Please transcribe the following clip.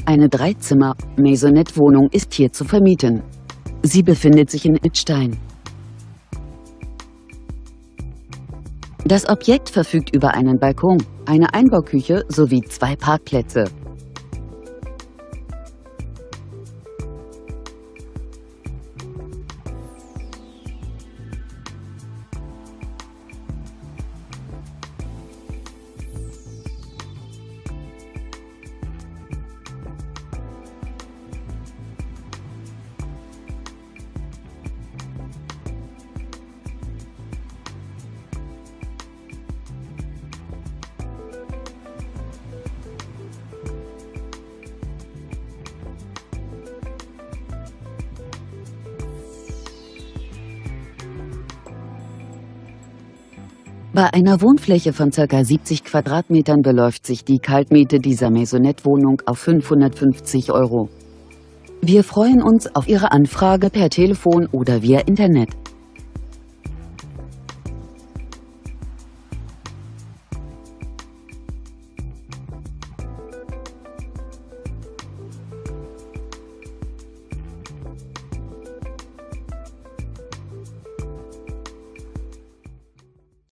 Eine 3-Zimmer-Maisonette-Wohnung ist hier zu vermieten. Sie befindet sich in Idstein. Das Objekt verfügt über einen Balkon, eine Einbauküche sowie 2 Parkplätze. Bei einer Wohnfläche von ca. 70 Quadratmetern beläuft sich die Kaltmiete dieser Maisonette-Wohnung auf 550 €. Wir freuen uns auf Ihre Anfrage per Telefon oder via Internet.